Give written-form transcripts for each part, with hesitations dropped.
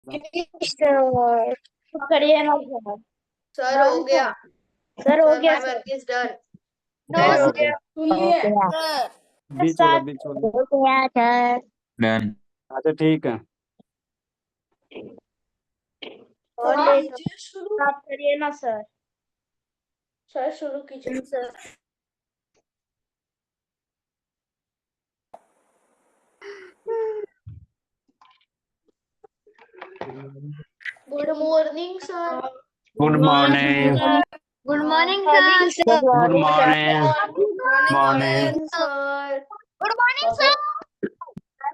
Sir करिए ना sir. Sir हो गया। सर हो सर गया my sir. Work is done. No हो सर गया। सुनिए बीच वाला बीच वाला हो गया सर। डन। अच्छा ठीक है। और ले शुरू आप करिए ना सर। सर शुरू कीजिए। Sir good morning sir. Good morning. Good morning sir. Good morning. Good morning. Morning sir. Good morning sir.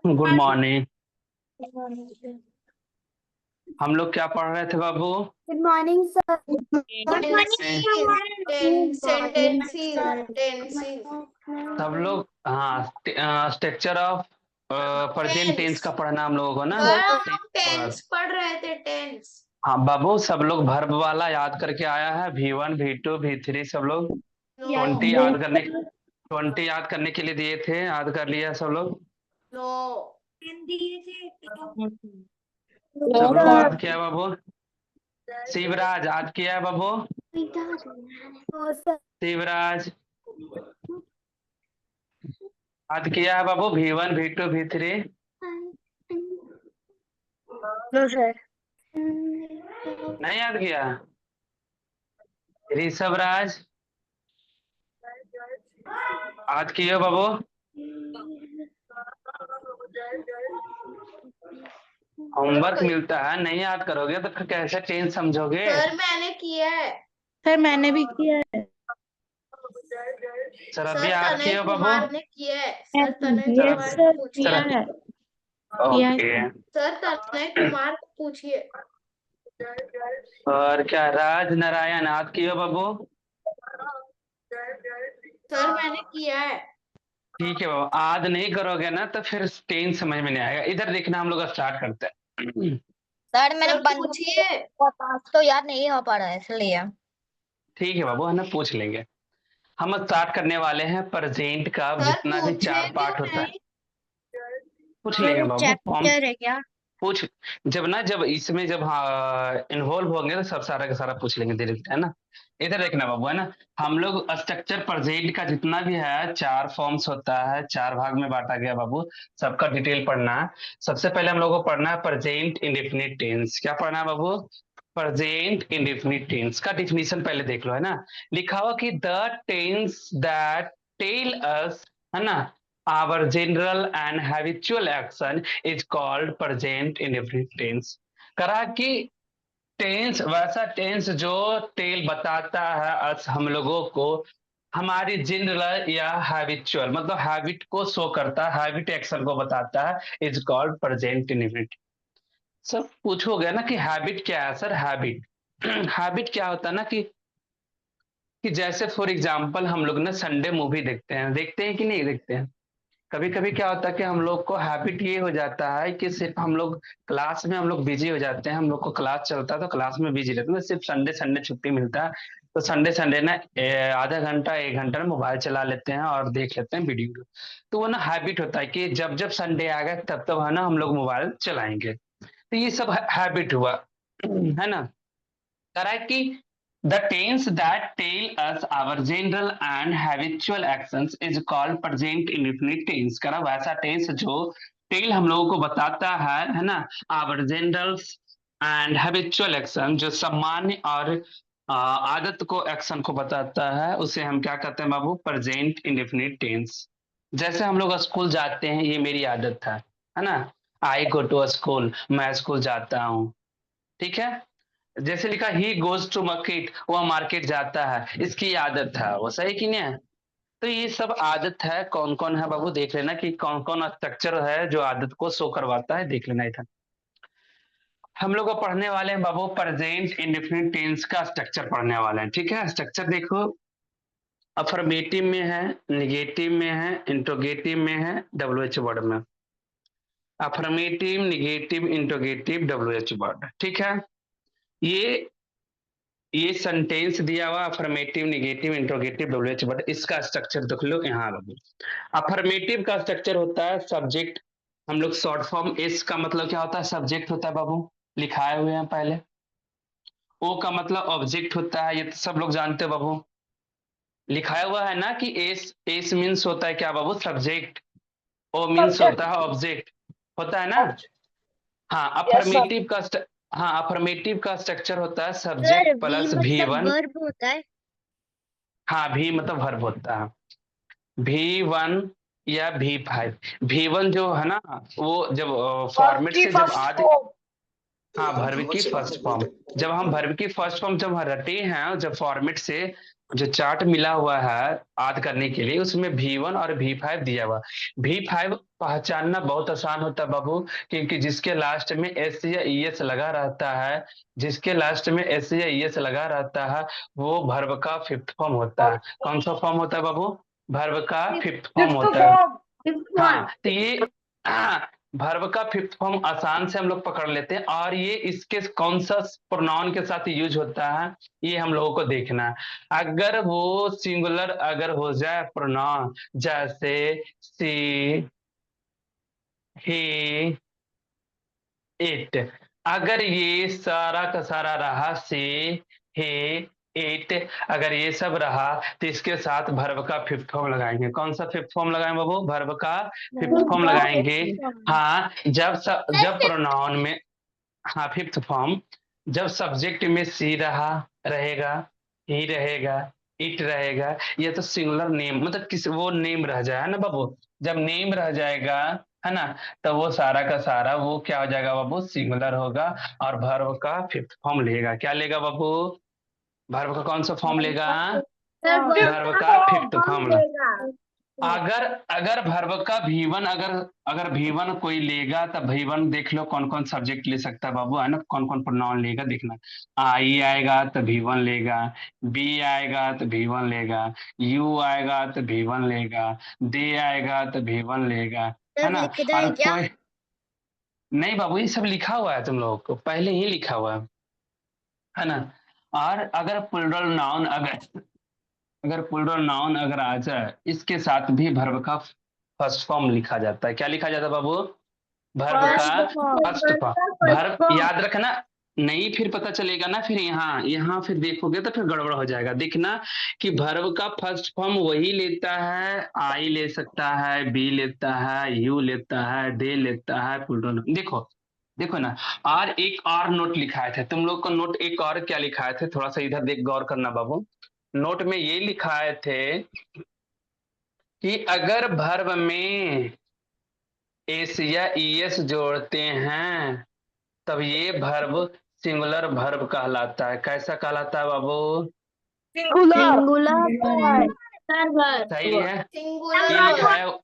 Good morning. हम लोग क्या पढ़ रहे थे बाबू? Good morning sir. Good tenses sentences tenses सब लोग हाँ स्ट्रक्चर ऑफ प्रेजेंट टेंस का पढ़ना हम लोगों को ना। सर हम लोग टेंस पढ़ रहे थे टेंस। हाँ बाबू सब लोग वर्ब वाला याद करके आया है। V1 V2 V3 सब लोग 20 याद करने के लिए दिए थे। याद कर लिया सब लोग? नो सब लोग याद किया बाबू? शिवराज याद किया है बाबू? शिवराज याद किया है बाबू? V1 V2 V3 no sir. नहीं याद किया? ऋषभ राज याद किए बाबू? होमवर्क मिलता है नहीं याद करोगे तो फिर कैसे टेंस समझोगे? सर मैंने किया है। सर मैंने भी किया है। सर सर अभी याद तनय किए हो बाबू? कुमार ने किया है। सर तनय सर कुमार को पूछिए। किया है। ओके। सर तनय कुमार को पूछिए। और क्या राज नारायण याद किए हो बाबू? सर मैंने किया है। ठीक है बाबू। आज नहीं करोगे ना तो फिर टेंस समझ में नहीं आएगा। इधर देखना हम लोग स्टार्ट करते हैं। सर मैंने सर बंद पूछिए। तो याद नहीं हो पा रहा है इसलिए। ठीक है बाबू है ना पूछ लेंगे। हम स्टार्ट करने वाले हैं प्रेजेंट का सर जितना भी पूछे 4 क्यों पार्ट होता है नहीं? पूछ लेंगे बाबू। फॉर्म चैप्टर है क्या? पूछ जब इसमें जब इन्वॉल्व होंगे तो सब सारा का सारा पूछ लेंगे धीरे धीरे है ना। इधर देखना बाबू है ना। हम लोग स्ट्रक्चर प्रेजेंट का जितना भी है 4 फॉर्म्स होता है 4 भाग में बांटा गया बाबू। सबका डिटेल पढ़ना है। सबसे पहले हम लोग को पढ़ना है प्रेजेंट इंडेफिनिट टेंस। क्या पढ़ना है बाबू? प्रेजेंट इंडेफिनिट टेंस का डिफिनीशन पहले देख लो है ना। लिखा हुआ कि the tense that tell us है ना our general and habitual action is called present indefinite tense। करा कि टेंस वैसा टेंस जो टेल बताता है अस हम लोगों को हमारी जनरल या हैबिचुअल मतलब हैबिट को शो करता है हैबिट एक्शन को बताता है इज कॉल्ड प्रेजेंट इंडेफिनिट। सब पूछोगे ना कि हैबिट क्या है सर? हैबिट हैबिट क्या होता है ना कि जैसे फॉर एग्जांपल हम लोग ना संडे मूवी देखते हैं कि नहीं देखते हैं? कभी कभी क्या होता है कि हम लोग को हैबिट ये हो जाता है कि सिर्फ हम लोग क्लास में हम लोग बिजी हो जाते हैं। हम लोग को क्लास चलता है तो क्लास में बिजी रहते हैं। सिर्फ संडे संडे छुट्टी मिलता है तो संडे संडे ना आधा घंटा 1 घंटा ना मोबाइल चला लेते हैं और देख लेते हैं वीडियो। तो वो ना हैबिट होता है कि जब जब संडे आ गया तब तब है ना हम लोग मोबाइल चलाएंगे। तो ये सब हैबिट हुआ है ना। Correct कि the tense that tell us our general and habitual actions is called present indefinite tense। करा वैसा टेंस जो टेल हम लोगों को बताता है ना our general and habitual action जो सामान्य और आदत को एक्शन को बताता है उसे हम क्या कहते हैं बाबू? Present indefinite tense. जैसे हम लोग स्कूल जाते हैं ये मेरी आदत है ना। आई गो टू स्कूल मैं स्कूल जाता हूँ। ठीक है। जैसे लिखा ही गोज टू मार्केट वह मार्केट जाता है इसकी आदत है। वो सही कि नहीं है? तो ये सब आदत है। कौन कौन है बाबू देख लेना कि कौन कौन स्ट्रक्चर है जो आदत को शो करवाता है देख लेना इधर। हम लोग पढ़ने वाले हैं बाबू प्रेजेंट इंडेफिनिट टेंस का स्ट्रक्चर पढ़ने वाले हैं। ठीक है। स्ट्रक्चर देखो अफर्मेटिव में है निगेटिव में है इंट्रोगेटिव में है WH वर्ड में। Affirmative negative interrogative WH word. ठीक है। ये ये सेंटेंस दिया हुआ affirmative negative interrogative WH but इसका स्ट्रक्चर देख लो यहाँ बाबू। अफर्मेटिव का स्ट्रक्चर होता है सब्जेक्ट। हम लोग शॉर्ट फॉर्म एस का मतलब क्या होता है? सब्जेक्ट होता है बाबू। लिखाए हुए हैं पहले। ओ का मतलब ऑब्जेक्ट होता है, ये तो सब लोग जानते हो बाबू। लिखाया हुआ है ना कि एस एस मीन्स होता है क्या बाबू, सब्जेक्ट। ओ मीन्स होता है ऑब्जेक्ट, होता है ना। हाँ यस सर। अफर्मेटिव का हाँ अफर्मेटिव का स्ट्रक्चर होता है सर सब्जेक्ट वी प्लस भी मतलब वन। वर्ब होता है। हाँ भी मतलब वर्ब होता है। V1 या V5। V1 जो है ना, वो जब फॉर्मेट से जब आज, हाँ वर्ब की फर्स्ट फॉर्म। जब हम वर्ब की फर्स्ट फॉर्म जब रटे हैं, जब फॉर्मेट से जो चार्ट मिला हुआ है याद करने के लिए, उसमें V1 और V5 दिया हुआ। V5 पहचानना बहुत आसान होता है बाबू, क्योंकि जिसके लास्ट में एस या ईएस लगा रहता है, जिसके लास्ट में एस या ईएस लगा रहता है, वो वर्ब का फिफ्थ फॉर्म होता है। कौन सा फॉर्म होता है बाबू, वर्ब का फिफ्थ फॉर्म होता है। हाँ तो ये वर्ब का फिफ्थ फॉर्म आसान से हम लोग पकड़ लेते हैं, और ये इसके कौन सा प्रोनाउन के साथ यूज होता है ये हम लोगों को देखना है। अगर वो सिंगुलर अगर हो जाए प्रोनाउन, जैसे सी, ही, इट, अगर ये सारा का सारा रहा से, हे, इट, अगर ये सब रहा तो इसके साथ वर्ब का फिफ्थ फॉर्म लगाएंगे। कौन सा फिफ्थ फॉर्म लगाएंगे बाबू, वर्ब का फिफ्थ फॉर्म लगाएंगे। हाँ जब प्रोनाउन में, हाँ फिफ्थ फॉर्म, जब सब्जेक्ट में सी रहेगा, ही रहेगा, इट रहेगा, ये तो सिंगुलर नेम मतलब किस वो नेम रह जाए ना बाबू। जब नेम रह जाएगा है ना, तो वो सारा का सारा वो क्या हो जाएगा बाबू, सिंगुलर होगा। और वर्ब का फिफ्थ फॉर्म लेगा, क्या लेगा बाबू, वर्ब का कौन सा फॉर्म लेगा, वर्ब का फिफ्थ फॉर्म। अगर अगर वर्ब का V1 अगर अगर V1 कोई लेगा, तब V1 देख लो कौन कौन सब्जेक्ट ले सकता है बाबू, है ना, कौन कौन प्रोनाउन लेगा देखना। आई आएगा तो V1 लेगा, बी आएगा तो V1 लेगा, यू आएगा तो V1 लेगा, दे आएगा तो V1 लेगा, है ना। लिख और दें क्या? कोई नहीं बाबू, ये सब लिखा हुआ है तुम लोगों को, पहले ही लिखा हुआ है ना। और अगर प्लूरल नाउन अगर प्लूरल नाउन अगर आ जाए, इसके साथ भी वर्ब का फर्स्ट फॉर्म लिखा जाता है। क्या लिखा जाता है बाबू, वर्ब का फर्स्ट फॉर्म। वर्ब याद रखना, नहीं फिर पता चलेगा ना, फिर यहाँ यहाँ फिर देखोगे तो फिर गड़बड़ हो जाएगा। देखना कि वर्ब का फर्स्ट फॉर्म वही लेता है, आई ले सकता है, बी लेता है, यू लेता है, दे लेता है, प्लूरल। देखो देखो ना। और एक और नोट लिखाए थे तुम लोग को, नोट एक और क्या लिखाए थे, थोड़ा सा इधर देख गौर करना बाबू। नोट में ये लिखाए थे कि अगर वर्ब में एस या ईएस जोड़ते हैं, तब ये वर्ब सिंगुलर वर्ब कहलाता है। कैसा कहलाता है बाबू, सिंगुलर। सही है, ये सिंगुलर लिखा है।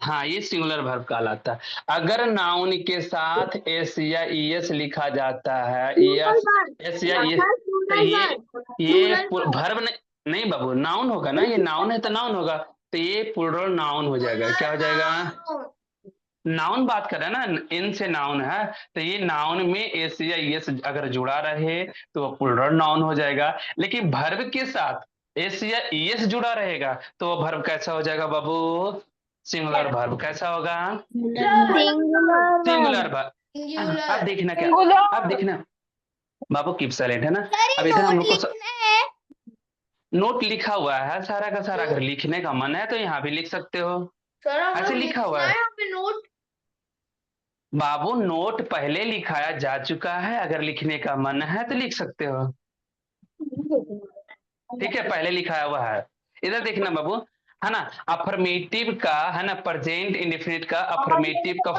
हाँ ये सिंगुलर वर्ब कहलाता है। अगर नाउन के साथ एस या ईएस लिखा जाता है, एस एस या ईएस, तो ये वर्ब नहीं, नहीं बाबू नाउन होगा ना, ये नाउन है तो नाउन होगा, तो ये प्लूरल नाउन हो जाएगा। क्या हो जाएगा, नाउन बात कर रहे हैं ना, इन से नाउन है, तो ये नाउन में एस या एस अगर जुड़ा रहे तो वो प्लूरल नाउन हो जाएगा। लेकिन वर्ब के साथ एस या एस जुड़ा रहेगा तो वो वर्ब कैसा हो जाएगा बाबू, सिंगुलर वर्ब। कैसा होगा, सिंगुलर वर्ब। अब सिंगुलर। देखना क्या, अब देखना बाबू कीप साइलेंट है ना। अब इधर हम लोग को नोट लिखा हुआ है सारा का सारा, अगर लिखने का मन है तो यहाँ भी लिख सकते हो, सर हम ऐसे लोग लिखा हुआ लिखना है है यहाँ पे नोट। बाबू। नोट पहले लिखाया जा चुका है, अगर लिखने का मन है तो लिख सकते हो। ठीक है, पहले लिखाया हुआ है। इधर देखना बाबू, है ना। अफर्मेटिव का है ना, प्रेजेंट इंडेफिनिट का अफर्मेटिव का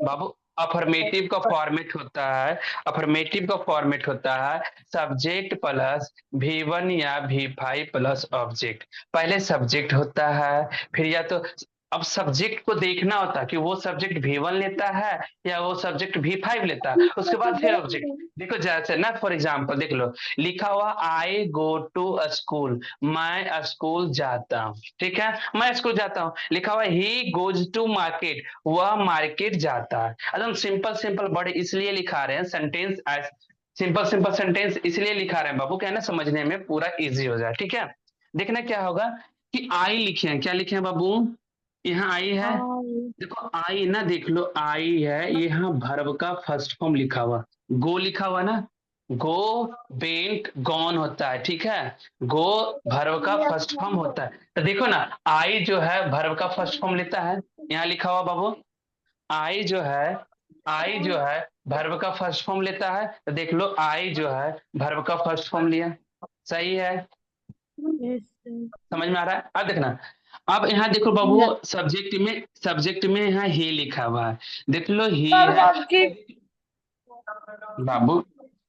बाबू, अफर्मेटिव का फॉर्मेट होता है, अफर्मेटिव का फॉर्मेट होता है सब्जेक्ट प्लस V1 या V5 प्लस ऑब्जेक्ट। पहले सब्जेक्ट होता है, फिर या तो अब सब्जेक्ट को देखना होता है कि वो सब्जेक्ट V1 लेता है या वो सब्जेक्ट V5 लेता है, उसके बाद फिर ऑब्जेक्ट। देखो जैसे ना फॉर एग्जाम्पल देख लो, लिखा हुआ आई गो टू स्कूल, मैं स्कूल जाता हूँ, ठीक है, मैं स्कूल जाता हूँ। लिखा हुआ ही गोज टू मार्केट, वह मार्केट जाता है। एकदम सिंपल सिंपल बड़े इसलिए लिखा रहे हैं सेंटेंस, सिंपल सिंपल सेंटेंस इसलिए लिखा रहे हैं बाबू, क्या है ना, समझने में पूरा इजी हो जाए। ठीक है, देखना क्या होगा कि आई लिखे हैं, क्या लिखे हैं बाबू, यहाँ आई है, देखो आई ना, देख लो आई है, ये यहाँ वर्ब का फर्स्ट फॉर्म लिखा हुआ, गो लिखा हुआ ना, गो बेंट गॉन होता है, ठीक है। गो वर्ब का फर्स्ट फॉर्म होता है, तो देखो ना आई जो है वर्ब का फर्स्ट फॉर्म लेता है, यहाँ लिखा हुआ बाबू, आई जो है, आई जो है वर्ब का फर्स्ट फॉर्म लेता है, तो देख लो आई जो है वर्ब का फर्स्ट फॉर्म लिया, सही है, समझ में आ रहा है। अब देखना, अब यहाँ देखो बाबू, सब्जेक्ट में यहाँ ही लिखा हुआ है, देख लो ही है बाबू,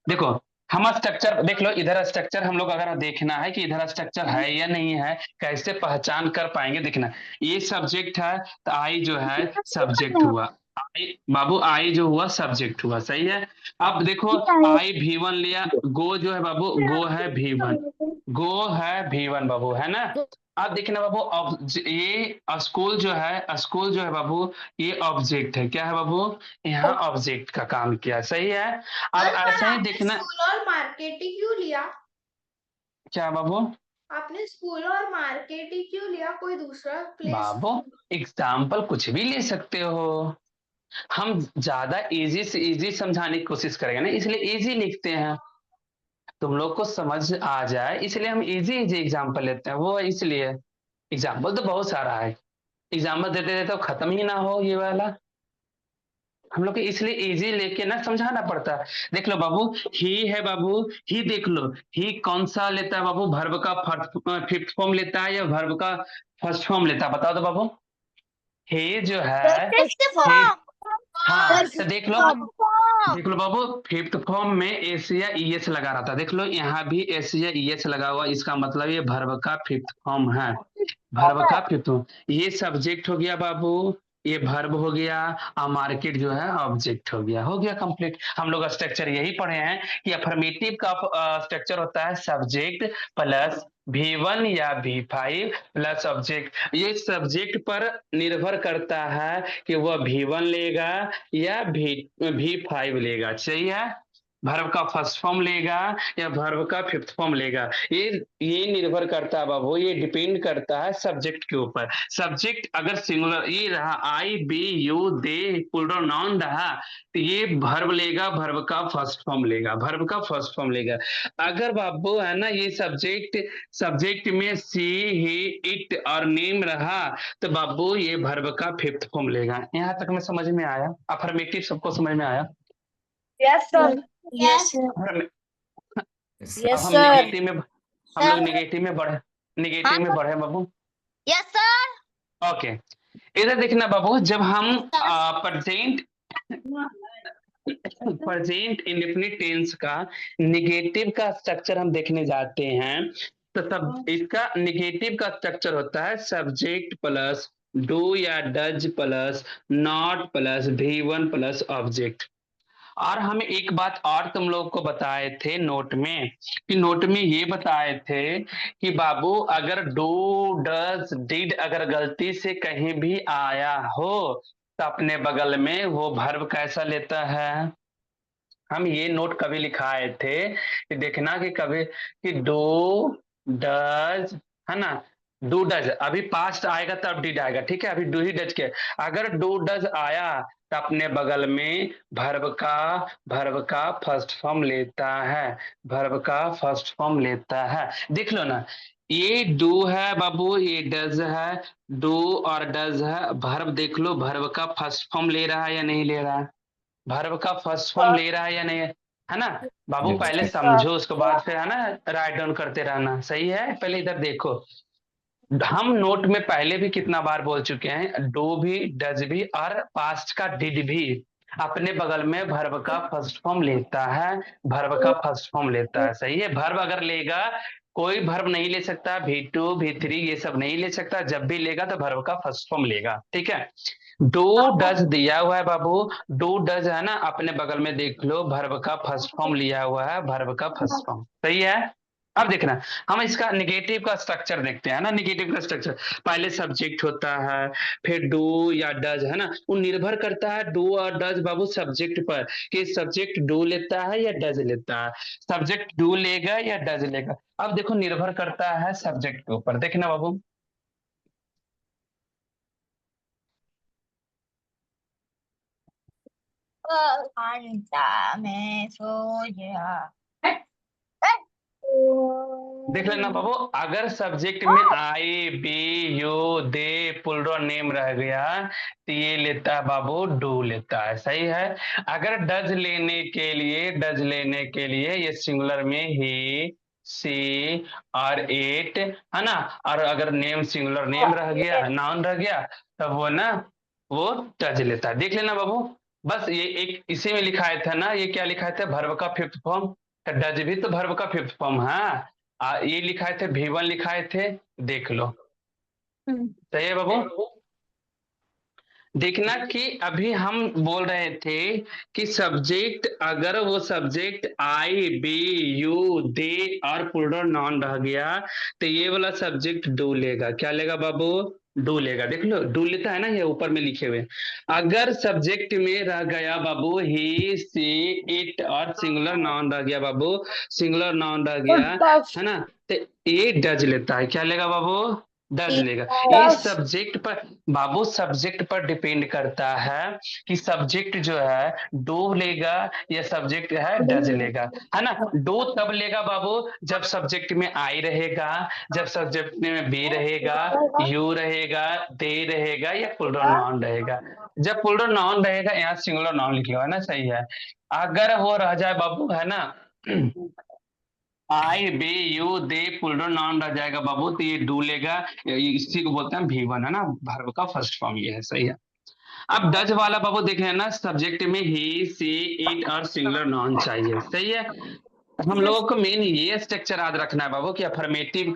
देखो हम स्ट्रक्चर देख लो, इधर स्ट्रक्चर हम लोग अगर देखना है कि इधर स्ट्रक्चर है या नहीं है, कैसे पहचान कर पाएंगे, देखना ये सब्जेक्ट है, तो आई जो है सब्जेक्ट हुआ, आई बाबू आई जो हुआ सब्जेक्ट हुआ, सही है। अब देखो आई V1 लिया, गो जो है बाबू, गो है V1, गो है V1 बाबू, है ना। अब देखना बाबू, ये स्कूल जो है बाबू, ये ऑब्जेक्ट है, क्या है बाबू, यहाँ ऑब्जेक्ट का काम किया, सही है। अब सर, पर ऐसा ही आपने देखना, स्कूल और मार्केट ही क्यों लिया? क्या बाबू, आपने स्कूल और मार्केट ही क्यों लिया, कोई दूसरा प्लेस? बाबू एग्जाम्पल कुछ भी ले सकते हो, हम ज्यादा इजी से इजी समझाने की कोशिश करेंगे ना, इसलिए इजी लिखते हैं, तुम लोग को समझ आ जाए इसलिए हम इजी इजी एग्जाम्पल लेते हैं, वो इसलिए एग्जाम्पल तो बहुत सारा है, एग्जाम्पल देते देते तो खत्म ही ना हो ये वाला, हम लोग को इसलिए इजी लेके ना समझाना पड़ता है। देख लो बाबू, ही है बाबू, ही देख लो, ही कौन सा लेता है बाबू, वर्ब का फिफ्थ फॉर्म लेता है या वर्ब का फर्स्ट फॉर्म लेता है, बताओ तो बाबू। ही जो है, ही, हाँ तो देख लो बाबू, फिफ्थ फॉर्म में एस या ईएस लगा रहा था, देख लो यहाँ भी एस या ईएस लगा हुआ, इसका मतलब ये वर्ब का फिफ्थ फॉर्म है, वर्ब का फिफ्थ फॉर्म, ये सब्जेक्ट हो गया बाबू, ये वर्ब हो गया, और मार्केट जो है ऑब्जेक्ट हो गया कंप्लीट। हम लोग स्ट्रक्चर यही पढ़े हैं कि अफर्मेटिव का स्ट्रक्चर होता है सब्जेक्ट प्लस V1 या V5 प्लस ऑब्जेक्ट, ये सब्जेक्ट पर निर्भर करता है कि वह V1 लेगा या V5 लेगा, सही है, वर्ब का फर्स्ट फॉर्म लेगा या वर्ब का फिफ्थ फॉर्म लेगा, ये निर्भर करता है बाबू, ये डिपेंड करता है सब्जेक्ट के ऊपर। सब्जेक्ट अगर सिंगुलर ये रहा, I we you they plural noun रहा, तो ये वर्ब लेगा, वर्ब का फर्स्ट फॉर्म लेगा, वर्ब का फर्स्ट फॉर्म लेगा। अगर बाबू है ना ये सब्जेक्ट में सी ही इट और नेम रहा, तो बाबू ये वर्ब का फिफ्थ फॉर्म लेगा। यहाँ तक में समझ में आया, अफर्मेटिव सबको समझ में आया। यस सर, यस अब हम निगेटिव में, हम लोग निगेटिव में बढ़े बाबू। Yes sir. ओके, इधर देखना बाबू, जब हम प्रेजेंट इंडेफिनिट टेंस का निगेटिव का स्ट्रक्चर हम देखने जाते हैं, तो सब इसका निगेटिव का स्ट्रक्चर होता है सब्जेक्ट प्लस डू या does plus not plus V1 plus object. और हम एक बात और तुम लोग को बताए थे नोट में, कि नोट में ये बताए थे कि बाबू अगर डू डज डिड अगर गलती से कहीं भी आया हो, तो अपने बगल में वो वर्ब कैसा लेता है, हम ये नोट कभी लिखाए थे कि देखना कि कभी कि डू डज, है ना, डू डज अभी पास्ट आएगा तब डिड आएगा, ठीक है, अभी डू ही डज के, अगर डू डज आया तो अपने बगल में वर्ब का फर्स्ट फॉर्म लेता है, वर्ब का फर्स्ट फॉर्म लेता है, देख लो ना, ये डू है बाबू, ये डज है, डू और डज है, वर्ब देख लो वर्ब का फर्स्ट फॉर्म ले रहा है या नहीं ले रहा है, वर्ब का फर्स्ट फॉर्म ले रहा है या नहीं है ना बाबू, पहले समझो उसके बाद फिर है ना राइट डाउन करते रहना, सही है। पहले इधर देखो, हम नोट में पहले भी कितना बार बोल चुके हैं, डू भी डज भी और पास्ट का डिड भी अपने बगल में वर्ब का फर्स्ट फॉर्म लेता है, वर्ब का फर्स्ट फॉर्म लेता है, सही है। वर्ब अगर लेगा, कोई वर्ब नहीं ले सकता, V2 V3 ये सब नहीं ले सकता, जब भी लेगा तो वर्ब का फर्स्ट फॉर्म लेगा, ठीक है। डू डज दिया हुआ है बाबू, डू डज है ना, अपने बगल में देख लो वर्ब का फर्स्ट फॉर्म लिया हुआ है, वर्ब का फर्स्ट फॉर्म, सही है। अब देखना, हम इसका निगेटिव का स्ट्रक्चर देखते हैं ना, निगेटिव का स्ट्रक्चर पहले सब्जेक्ट होता है, फिर डू या डज, है ना, वो निर्भर करता है डू और डज बाबू सब्जेक्ट पर, कि सब्जेक्ट डू लेता है या डज लेता है, सब्जेक्ट डू लेगा या डज लेगा। अब देखो निर्भर करता है सब्जेक्ट के ऊपर, देखना बाबू, घंटा में सो गया। देख लेना बाबू, अगर सब्जेक्ट में I we you they plural name रह गया तो ये लेता है बाबू डू लेता है, सही है। अगर डज लेने के लिए ये सिंगुलर में ही सी और इट है ना, और अगर नेम सिंगुलर नेम रह गया, नाउन रह गया, तब वो ना वो डज लेता है। देख लेना बाबू, बस ये एक इसी में लिखाया था ना, ये क्या लिखाया था, वर्ब का फिफ्थ फॉर्म। डज भी तो वर्ब का फिफ्थ फॉर्म है। ये लिखाए थे V1 लिखाए थे, देख लो। सही है बाबू। देखना कि अभी हम बोल रहे थे कि सब्जेक्ट, अगर वो subject I we you they और प्लूरल नाउन रह गया तो ये वाला सब्जेक्ट डू लेगा। क्या लेगा बाबू, डू लेगा। देख लो डू लेता है ना, ये ऊपर में लिखे हुए। अगर सब्जेक्ट में रह गया बाबू ही सी इट और सिंगुलर नाउन रह गया बाबू, सिंगुलर नाउन रह गया है ना, तो ये डज लेता है। क्या लेगा बाबू, डज लेगा। ये सब्जेक्ट पर बाबू, सब्जेक्ट पर डिपेंड करता है कि सब्जेक्ट जो है डू लेगा या सब्जेक्ट है डज लेगा, है ना। डू तब लेगा बाबू जब सब्जेक्ट में आई रहेगा, जब सब्जेक्ट में बी रहेगा, यू रहेगा, दे रहेगा या प्लूरल नाउन रहेगा। जब प्लूरल नाउन रहेगा, यहाँ सिंगुलर नाउन लिखे हुआ है ना, सही है। अगर वो रह जाए बाबू है ना, I we you they plural noun रह जाएगा बाबू तो ये डू लेगा। इसी को बोलते हैं V1 है ना, वर्ब का फर्स्ट फॉर्म ये है, सही है। अब डज वाला बाबू देख लेना, सब्जेक्ट में ही सी इट और सिंगुलर नाउन चाहिए, सही है। हम लोगों को मेन ये स्ट्रक्चर याद रखना है बाबू कि अफर्मेटिव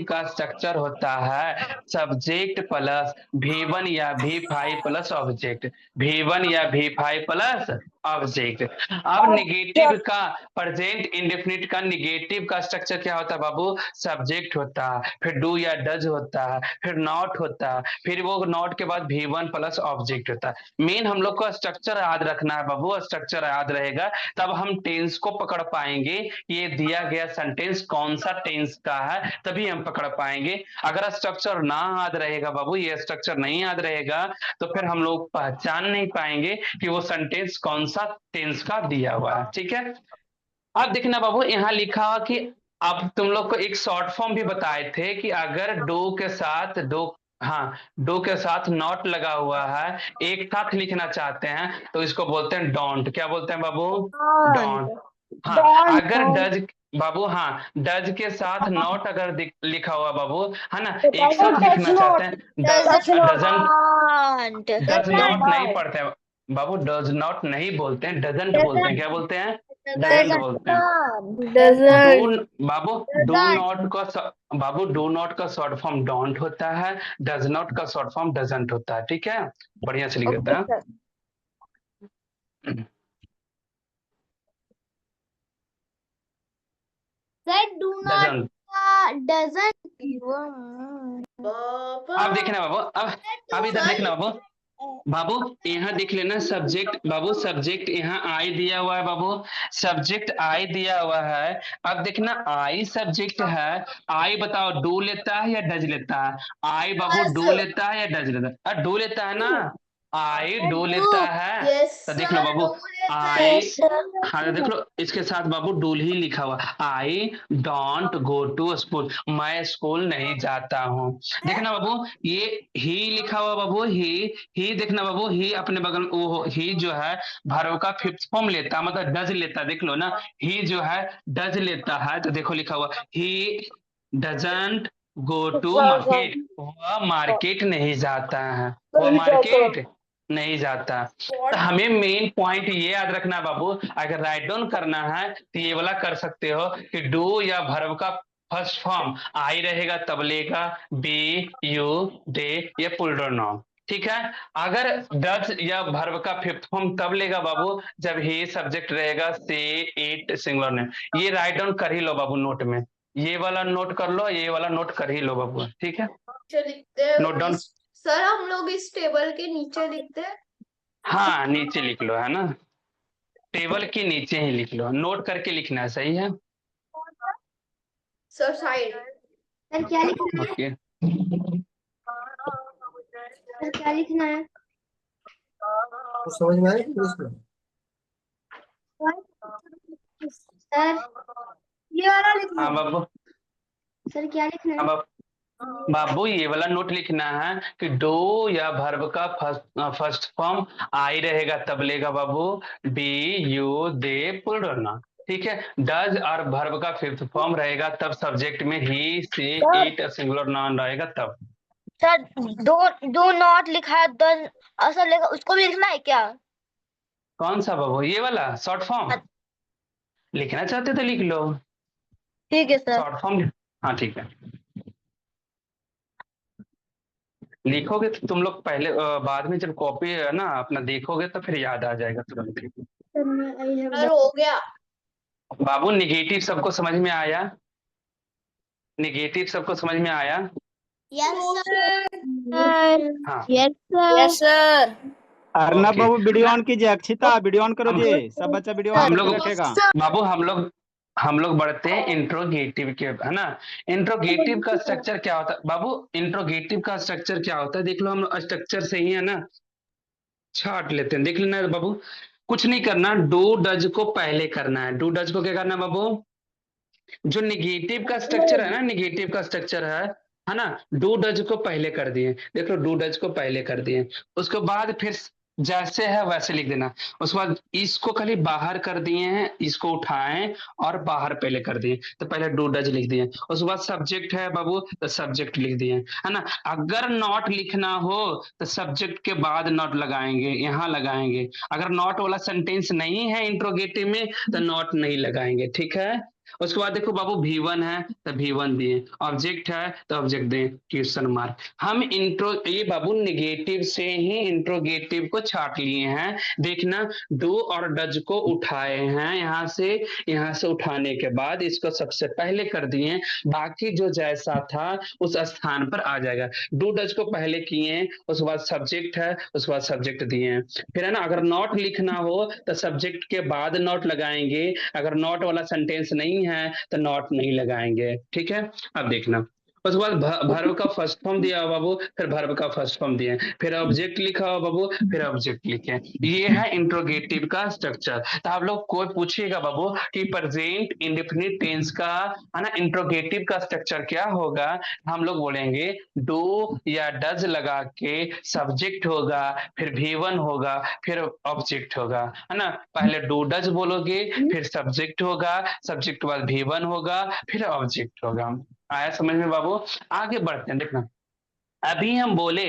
का स्ट्रक्चर होता है सब्जेक्ट प्लस V1 या V5 प्लस ऑब्जेक्ट, V1 या V5 प्लस ऑब्जेक्ट। अब निगेटिव का, प्रेजेंट इंडेफिनिट का निगेटिव का स्ट्रक्चर क्या होता है बाबू, सब्जेक्ट होता है, फिर डू या डज होता है, फिर नॉट होता है, फिर वो नॉट के बाद V1 प्लस ऑब्जेक्ट होता है। मेन हम लोग को स्ट्रक्चर याद रखना है बाबू, स्ट्रक्चर याद रहेगा तब हम टेंस को पकड़ पाएंगे। ये दिया गया सेंटेंस कौन सा टेंस का है तभी हम पकड़ पाएंगे। अगर स्ट्रक्चर ना याद रहेगा बाबू, ये स्ट्रक्चर नहीं याद रहेगा तो फिर हम लोग पहचान नहीं पाएंगे कि वो सेंटेंस कौन सा टेंस का दिया हुआ है, ठीक है। अब देखना बाबू, यहाँ लिखा हुआ कि अब तुम लोग को एक शॉर्ट फॉर्म भी बताए थे कि अगर डू के साथ डू के साथ नॉट लगा हुआ है, एक साथ लिखना चाहते हैं तो इसको बोलते हैं डोंट। क्या बोलते हैं बाबू, डोंट। अगर डज बाबू, डज के साथ नॉट अगर लिखा हुआ बाबू है ना, एक साथ लिखना चाहते हैं, डज नॉट नहीं पढ़ते हैं बाबू, डज नॉट नहीं बोलते हैं, डजंट बोलते हैं। क्या बोलते हैं, डजंट बोलते हैं। बाबू डू नॉट का शॉर्ट फॉर्म डोंट होता है, डज नॉट का शॉर्ट फॉर्म डजंट होता है, ठीक है। बढ़िया से लिख देता है। डजंट। अब देखना बाबू, अब इधर देखना बाबू, यहाँ देख लेना सब्जेक्ट बाबू, सब्जेक्ट यहाँ आई दिया हुआ है बाबू, सब्जेक्ट आई दिया हुआ है। अब देखना आई सब्जेक्ट है, आई बताओ डू लेता है या डज लेता है, आई बाबू डू लेता है या डज लेता है, डू लेता है ना, आई डू लेता है। तो देख लो बाबू आई, देख लो इसके साथ बाबू डू ही लिखा हुआ, I don't go to school, मैं स्कूल नहीं जाता हूँ। देखना बाबू ये ही लिखा हुआ बाबू, ही देखना बाबू, ही अपने बगल वो ही जो है वर्ब का फिफ्थ फॉर्म लेता, मतलब डज लेता। देख लो ना, ही जो है डज लेता है, तो देखो लिखा हुआ he doesn't go to market, वह मार्केट नहीं जाता है, वह मार्केट नहीं जाता। तो हमें मेन पॉइंट ये याद रखना है बाबू, अगर राइट डाउन करना है तो ये वाला कर सकते हो कि डू या वर्ब का फर्स्ट फॉर्म आई रहेगा तब लेगा बी यू दे या प्लूरल नाउन, ठीक है। अगर डज या वर्ब का फिफ्थ फॉर्म तब लेगा बाबू जब ही सब्जेक्ट रहेगा से इट सिंगुलर नेम। ये राइट डाउन कर ही लो बाबू नोट में, ये वाला नोट कर लो, ये वाला नोट कर ही लो बाबू, ठीक है। नोट डाउन सर, हम लोग इस टेबल के नीचे लिखते हैं। हाँ नीचे लिख लो, है ना, टेबल के नीचे ही लिख लो, नोट करके लिखना है, सही है सर साइड। सर क्या लिखना है? ओके। सर क्या लिखना है? कुछ समझ में आया इंग्लिश में? सर ये वाला लिखना हाँ है। बाबू। सर क्या लिखना हाँ है? बाबू ये वाला नोट लिखना है कि डू या वर्ब का फर्स्ट फॉर्म आई रहेगा तब लेगा बाबू बी यू दे प्लूरल। ठीक है। डज और वर्ब का फिफ्थ फॉर्म रहेगा तब सब्जेक्ट में ही सी इट सिंगुलर नाउन रहेगा तब। सर डू डू नॉट लिखा है तो असर लेगा उसको भी लिखना है क्या? कौन सा बाबू? ये वाला शॉर्ट फॉर्म लिखना चाहते तो लिख लो। ठीक है सर। Short form. हाँ ठीक है। लिखोगे तो तुम लोग पहले बाद में जब कॉपी है ना अपना देखोगे तो फिर याद आ जाएगा तुरंत ही। सर हो गया। बाबू निगेटिव सबको समझ में आया? निगेटिव सबको समझ में आया? Yes sir. हाँ। Yes sir. अर्नब ओके। बाबू वीडियो ऑन कीजिए। अक्षिता वीडियो ऑन करो हम जी। सब बच्चा वीडियो ऑन हम करके लोग रखेगा। बाबू हम लोग बढ़ते हैं इंट्रोगेटिव के, है ना। इंट्रोगेटिव का स्ट्रक्चर क्या होता है बाबू? इंट्रोगेटिव का स्ट्रक्चर क्या होता है देख लो, हम स्ट्रक्चर से ही है ना छाट लेते हैं। देख लेना बाबू, कुछ नहीं करना, डू डज को पहले करना है। डू डज को क्या करना है बाबू? जो निगेटिव का स्ट्रक्चर है ना, निगेटिव का स्ट्रक्चर है ना, डू डज को पहले कर दिए। देख लो डू डज को पहले कर दिए, उसके बाद फिर जैसे है वैसे लिख देना। उसके बाद इसको खाली बाहर कर दिए हैं, इसको उठाएं और बाहर पहले कर दिए, तो पहले डू डज लिख दिए। उसके बाद सब्जेक्ट है बाबू तो सब्जेक्ट लिख दिए, है ना। अगर नॉट लिखना हो तो सब्जेक्ट के बाद नॉट लगाएंगे, यहाँ लगाएंगे। अगर नॉट वाला सेंटेंस नहीं है इंट्रोगेटिव में तो नॉट नहीं लगाएंगे, ठीक है। उसके बाद देखो बाबू V1 है तो V1 दिए, ऑब्जेक्ट है तो ऑब्जेक्ट दें क्वेश्चन मार्क। हम इंट्रो ये बाबू निगेटिव से ही इंट्रोगेटिव को छाट लिए हैं। देखना डू और डज को उठाए हैं यहाँ से उठाने के बाद इसको सबसे पहले कर दिए, बाकी जो जैसा था उस स्थान पर आ जाएगा। डू डज को पहले किए, उसके बाद सब्जेक्ट है, उसके बाद सब्जेक्ट दिए, फिर है ना। अगर नॉट लिखना हो तो सब्जेक्ट के बाद नॉट लगाएंगे, अगर नॉट वाला सेंटेंस नहीं है तो नॉट नहीं लगाएंगे, ठीक है। अब देखना उसके बाद वर्ब का फर्स्ट फॉर्म दिया हो बाबू, फिर वर्ब का फर्स्ट फॉर्म दिए, फिर ऑब्जेक्ट लिखा हो बाबू, फिर ऑब्जेक्ट लिखे। ये है इंट्रोगेटिव का स्ट्रक्चर। तो आप लोग कोई पूछेगा बाबू कि प्रेजेंट इंडेफिनिट टेंस का है ना इंट्रोगेटिव का स्ट्रक्चर क्या होगा, हम लोग बोलेंगे डू या डज लगा के सब्जेक्ट होगा, फिर V1 होगा, फिर ऑब्जेक्ट होगा, है ना। पहले डू डज बोलोगे, फिर सब्जेक्ट होगा, सब्जेक्ट के बाद V1 होगा, फिर ऑब्जेक्ट होगा। आया समझ में बाबू? आगे बढ़ते हैं। देखना अभी हम बोले,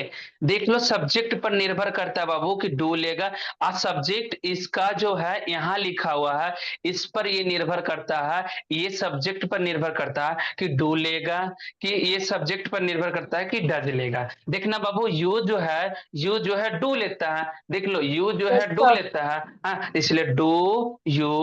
देख लो सब्जेक्ट पर निर्भर करता है बाबू कि डू लेगा। और सब्जेक्ट इसका जो है यहाँ लिखा हुआ है, इस पर ये निर्भर करता है, ये सब्जेक्ट पर निर्भर करता है कि डू लेगा, कि ये सब्जेक्ट पर निर्भर करता है कि डज लेगा। देखना बाबू यू जो है डू लेता है। देख लो यू जो है डू लेता है, हाँ, इसलिए do you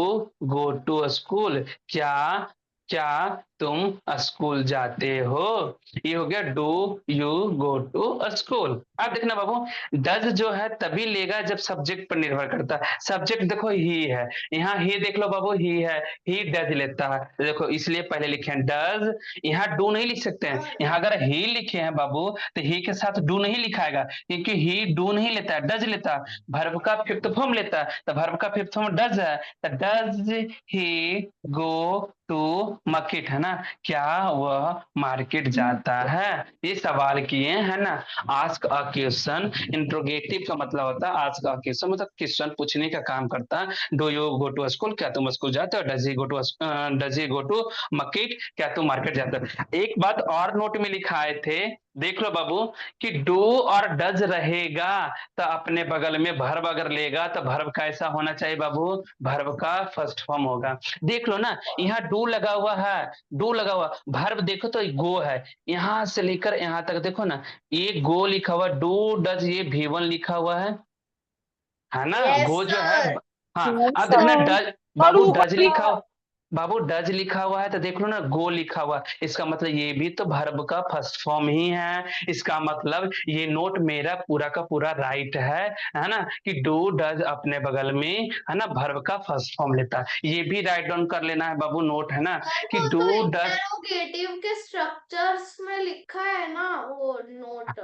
go to school, क्या क्या तुम स्कूल जाते हो, ये हो गया do you go to school. अब देखना बाबू डज जो है तभी लेगा जब सब्जेक्ट पर निर्भर करता है। सब्जेक्ट देखो ही है, यहाँ ही देख लो बाबू ही है, ही डज लेता है, तो देखो इसलिए पहले लिखे हैं डज। यहाँ डू नहीं लिख सकते हैं, यहाँ अगर ही लिखे हैं बाबू तो ही के साथ डू नहीं लिखाएगा, क्योंकि ही डू नहीं लेता है, डज लेता है। वर्ब का फिफ्थ फॉर्म लेता है, तो वर्ब का फिफ्थ फॉर्म डज है, तो does he go to market, है ना, क्या वह मार्केट जाता है। ये सवाल किए है ना। आस्क अ क्वेश्चन, इंट्रोगेटिव का मतलब होता है आस्क अ क्वेश्चन, मतलब क्वेश्चन पूछने का काम करता है। Do you go to school, क्या तुम स्कूल जाते हो। Does he go to market, क्या तुम मार्केट जाते हो। एक बात और नोट में लिखाए थे, देख लो बाबू कि डू और डज रहेगा तो अपने बगल में वर्ब अगर लेगा तो वर्ब कैसा होना चाहिए बाबू? वर्ब का फर्स्ट फॉर्म होगा। देख लो ना यहाँ डू लगा हुआ है, डू लगा हुआ, वर्ब देखो तो गो है, यहां से लेकर यहां तक देखो ना, ये गो लिखा हुआ, डू डज ये V1 लिखा हुआ है ना। यस गो जो है, सर। हाँ। अब देखना डज बाबू डज लिखा हुआ है तो देख लो ना गो लिखा हुआ, इसका मतलब ये भी तो वर्ब का फर्स्ट फॉर्म ही है। इसका मतलब ये नोट मेरा पूरा का पूरा राइट है ना, कि डू डज अपने बगल में है ना वर्ब का फर्स्ट फॉर्म लेता है। ये भी राइट डाउन कर लेना है बाबू नोट, है ना, कि डू डज। इंट्रोगेटिव के स्ट्रक्चर्स में लिखा है ना वो नोट।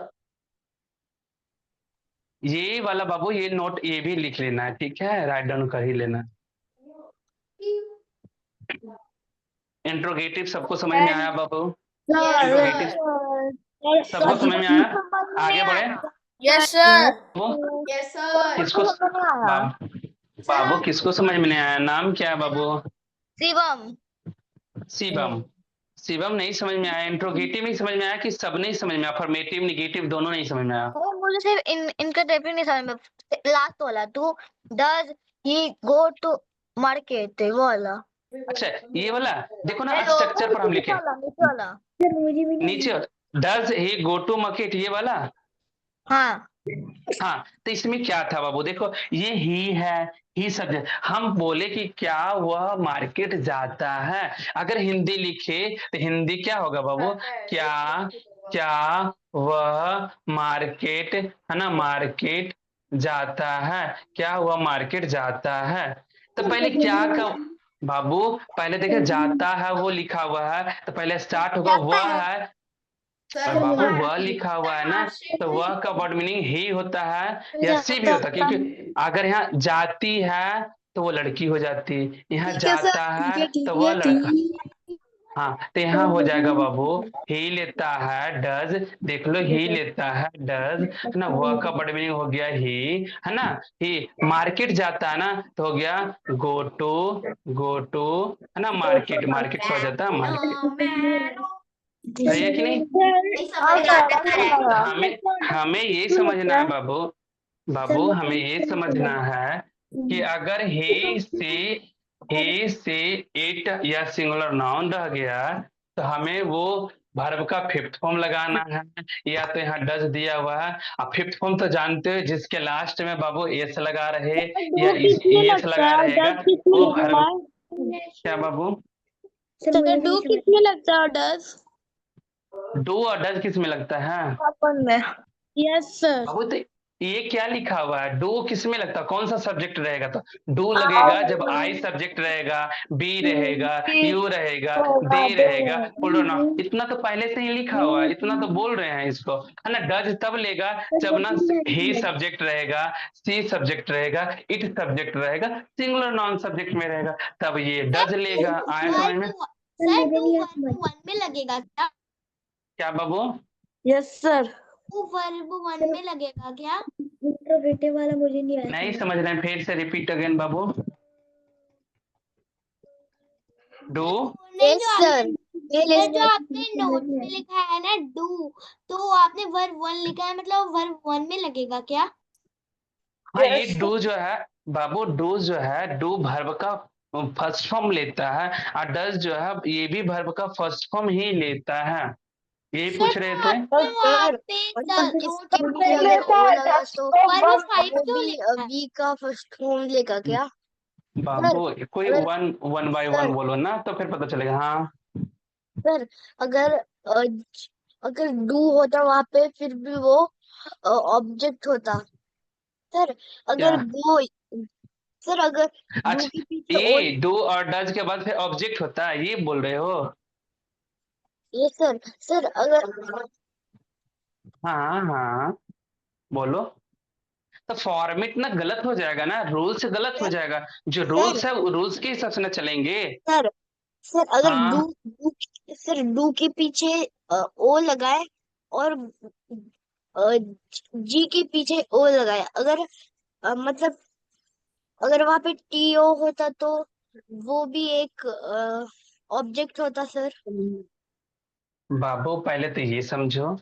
ये वाला बाबू ये नोट ये भी लिख लेना है, ठीक है, राइट डाउन कर ही लेना। इंट्रोगेटिव सबको समझ में आया बाबू? इंट्रोगेटिव सबको समझ में आया? आगे बढ़े यस सर। बाबू। Yes sir. किसको बाबू किसको समझ में नहीं आया? नाम क्या है बाबू? शिवम। शिवम। शिवम नहीं समझ में आया? इंट्रोगेटिव नहीं समझ में आया कि सब नहीं समझ में आया? अफर्मेटिव निगेटिव दोनों नहीं समझ में आया? वो मुझे सिर्फ इनका टाइपिंग नहीं समझ में। लास्ट वाला two does he go to market वो वाला। अच्छा ये वाला देखो ना, स्ट्रक्चर पर हम लिखे नीचे वाला। नीचे does he go to market, ये वाला। हाँ हाँ तो इसमें क्या था बाबू? देखो ये ही है, ही सब्जेक्ट। हम बोले कि क्या वह मार्केट जाता है। अगर हिंदी लिखे तो हिंदी क्या होगा बाबू? क्या वह मार्केट, है ना, मार्केट जाता है, क्या वह मार्केट जाता है। तो पहले क्या का बाबू, पहले देखिए जाता है वो लिखा हुआ है तो पहले स्टार्ट होगा वह है। और बाबू वह लिखा हुआ है ना, तो वह का वर्ड मीनिंग ही होता है या सी भी होता है, क्योंकि अगर यहाँ जाती है तो वो लड़की हो जाती, यहाँ जाता है तो वह लड़का। हाँ तो यहाँ हो जाएगा बाबू, ही लेता है डज, देख लो ही लेता है डज, है ना, वह का वर्ड मीनिंग हो गया ही, है ना। ही मार्केट जाता है ना तो हो गया गो टू, है ना, मार्केट, मार्केट से हो जाता है मार्केट। सही है कि नहीं? हमें हमें ये समझना है बाबू, बाबू हमें ये समझना है कि अगर he से इट या सिंगुलर नाउन रह गया तो हमें वो वर्ब का फिफ्थ फॉर्म लगाना है, या तो यहाँ डज दिया हुआ है। अब फिफ्थ फॉर्म तो जानते हो जिसके लास्ट में बाबू एस लगा रहे या एस लगा रहेगा वो वर्ब। क्या बाबू? डू किसमें लगता है डज? डू और डज किस में लगता है अपन में। Yes sir. बाबू? तो ये क्या लिखा हुआ है? डू किस में लगता है? कौन सा सब्जेक्ट रहेगा? तो डू लगेगा जब आई सब्जेक्ट रहेगा, बी रहेगा, यू रहेगा, दे रहेगा, प्रोनाउन। इतना तो पहले से ही लिखा हुआ है, इतना तो बोल रहे हैं इसको, है ना। डज तब लेगा जब ना ही सब्जेक्ट रहेगा, सी सब्जेक्ट रहेगा, इट सब्जेक्ट रहेगा, सिंगुलर नॉन सब्जेक्ट में रहेगा, तब ये डज लेगा। आया समझ में? सर टू वर्ब वन में लगेगा क्या? क्या बाबू? Yes sir. Two verb one में लगेगा क्या? इंट्रोगेटिव वाला मुझे नहीं आया। नहीं समझ रहे हैं? फिर से रिपीट अगेन बाबू। डू नहीं जो सर आपने जो आपने नोट में लिखा है ना डू, तो आपने वर्ब वन लिखा है, मतलब वर्ब वन में लगेगा क्या? हाँ ये डू जो है बाबू, डू जो है डू वर्ब का फर्स्ट फॉर्म लेता है, और डज जो है ये भी वर्ब का फर्स्ट फॉर्म ही लेता है। यही पूछ रहे थे। वहाँ पे वर्ब फाइव क्यों लिखा है? बी का फर्स्ट फॉर्म लेगा क्या? बाबू कोई अगर- वन बाय वन बोलो ना तो फिर पता चलेगा। हाँ सर अगर डू होता वहां पे फिर भी वो ऑब्जेक्ट होता। सर अगर क्या? वो सर अगर डू अच्छा के पीछे ये डू और डज के बाद फिर ऑब्जेक्ट होता है, ये बोल रहे हो? ये सर अगर हाँ हाँ बोलो। तो फॉर्मेट ना गलत हो जाएगा ना, रूल्स गलत हो जाएगा। जो रूल्स है रूल्स के हिसाब से ना चलेंगे। सर सर अगर हाँ सर डू के पीछे ओ लगाए और जी के पीछे ओ लगाए, अगर मतलब अगर वहां पे टी ओ होता तो वो भी एक ऑब्जेक्ट होता सर। बाबू पहले तो ये समझो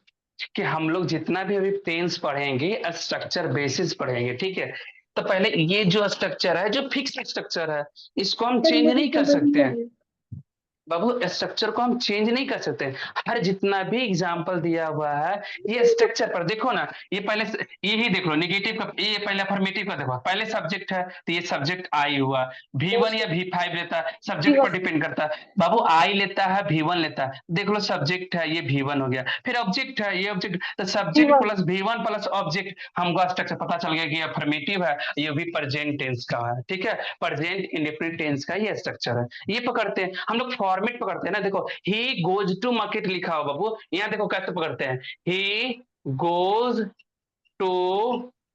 कि हम लोग जितना भी अभी टेंस पढ़ेंगे स्ट्रक्चर बेसिस पढ़ेंगे, ठीक है। तो पहले ये जो स्ट्रक्चर है जो फिक्स स्ट्रक्चर है इसको हम चेंज नहीं कर सकते हैं बाबू। स्ट्रक्चर को हम चेंज नहीं कर सकते। हर जितना भी एग्जाम्पल दिया हुआ है ये स्ट्रक्चर पर देखो ना, ये पहले ये ही देख लो निगेटिव का, ये पहले अफर्मेटिव का देखो, पहले सब्जेक्ट है तो ये सब्जेक्ट आई हुआ, V1 या V5 लेता है, सब्जेक्ट पर डिपेंड करता है बाबू। आई लेता है V1 लेता है, देख लो सब्जेक्ट है ये V1 हो गया, फिर ऑब्जेक्ट है ये ऑब्जेक्ट, तो subject plus V1 plus object, हमको स्ट्रक्चर पता चल गया कि अफर्मेटिव है, ये भी प्रेजेंट टेंस का है, ठीक है। प्रेजेंट इंडेफिनिट टेंस का ये स्ट्रक्चर है। ये पकड़ते हैं हम लोग, फॉर्मेट पकड़ते हैं ना। देखो ही गोज टू मार्केट लिखा हो बाबू, यहाँ देखो कैसे पकड़ते हैं, ही गोज टू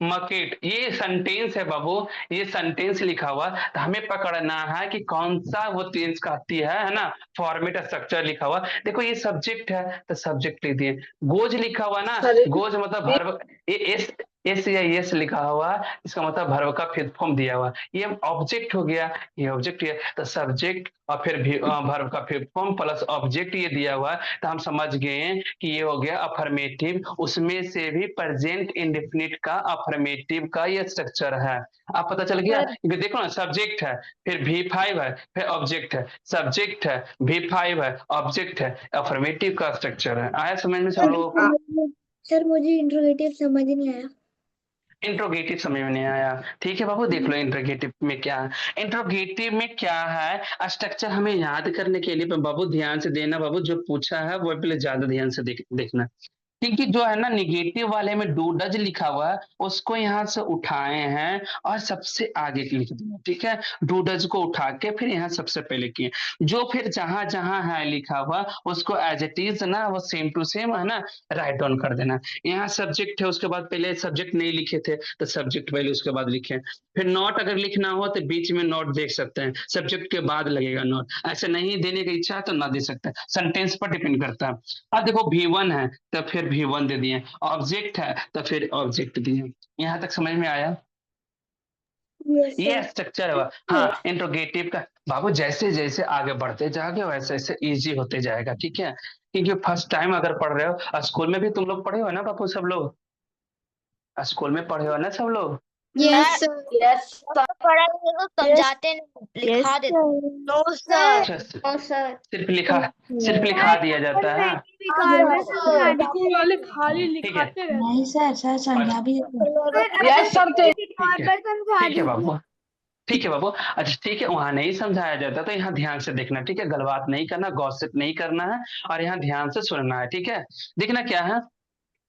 मार्केट, ये सेंटेंस है बाबू, ये सेंटेंस लिखा हुआ, तो हमें पकड़ना है कि कौन सा वो टेंस कहती है ना। फॉर्मेट स्ट्रक्चर लिखा हुआ, देखो ये सब्जेक्ट है तो सब्जेक्ट लिख दिए। गोज लिखा हुआ ना, गोज मतलब वर्ब, ये एस एस या एस लिखा हुआ, इसका मतलब वर्ब का फिफ्थ फॉर्म दिया हुआ। ये ऑब्जेक्ट हो गया, ये ऑब्जेक्ट है तो सब्जेक्ट और फिर वर्ब का फिफ्थ फॉर्म प्लस ऑब्जेक्ट ये दिया हुआ है, तो हम समझ गए कि ये हो गया अफर्मेटिव। उसमें से भी प्रेजेंट इंडेफिनिट का अफर्मेटिव का ये स्ट्रक्चर है। अब पता चल गया, क्योंकि देखो ना सब्जेक्ट है, फिर V5 है, फिर ऑब्जेक्ट है, सब्जेक्ट है, V5 है, ऑब्जेक्ट है, अफर्मेटिव का स्ट्रक्चर है। आया समझ में सब लोगों को? सर मुझे इंट्रोगेटिव समझ ही नहीं आया। इंट्रोगेटिव समझ में नहीं आया, ठीक है बाबू, देख लो इंट्रोगेटिव में क्या है। इंट्रोगेटिव में क्या है स्ट्रक्चर हमें याद करने के लिए बाबू ध्यान से देना, बाबू जो पूछा है वो पहले ज्यादा ध्यान से देखना। क्योंकि जो है ना निगेटिव वाले में डू डज लिखा हुआ है, उसको यहाँ से उठाए हैं और सबसे आगे लिख दिया, ठीक है। डू डज को उठा के फिर यहाँ सबसे पहले किए, जो फिर जहां जहां है लिखा हुआ उसको एज इट इज ना वो सेम टू सेम है ना राइट डाउन कर देना। यहाँ सब्जेक्ट है, उसके बाद पहले सब्जेक्ट नहीं लिखे थे तो सब्जेक्ट पहले उसके बाद लिखे। फिर नॉट अगर लिखना हो तो बीच में नॉट देख सकते हैं, सब्जेक्ट के बाद लगेगा नॉट। ऐसे नहीं देने की इच्छा है तो ना दे सकते, सेंटेंस पर डिपेंड करता है। अब देखो V1 है तो फिर V1 दे दिए, ऑब्जेक्ट है तो फिर ऑब्जेक्ट दिए। यहाँ तक समझ में आया? ये स्ट्रक्चर है। हाँ, इंट्रोगेटिव का बाबू जैसे जैसे आगे बढ़ते जाओगे वैसे वैसे इजी होते जाएगा, ठीक है। क्योंकि फर्स्ट टाइम अगर पढ़ रहे हो, स्कूल में भी तुम लोग पढ़े हो ना बाबू, सब लोग स्कूल में पढ़े हो ना सब लोग? Yes sir. पढ़ा लिखे को समझाते नहीं, लिखा देते। No sir. अच्छा, सिर्फ लिखा दिया जाता है। स्कूल वाले खाली ठीक है, लिखाते रहते नहीं सर, सर समझा भी यस सर ठीक है बाबू, ठीक है बाबू। अच्छा ठीक है, वहां नहीं समझाया जाता तो यहाँ ध्यान से देखना, ठीक है। गलबात नहीं करना, गॉसिप नहीं करना है, और यहाँ ध्यान से सुनना है, ठीक है। देखना क्या है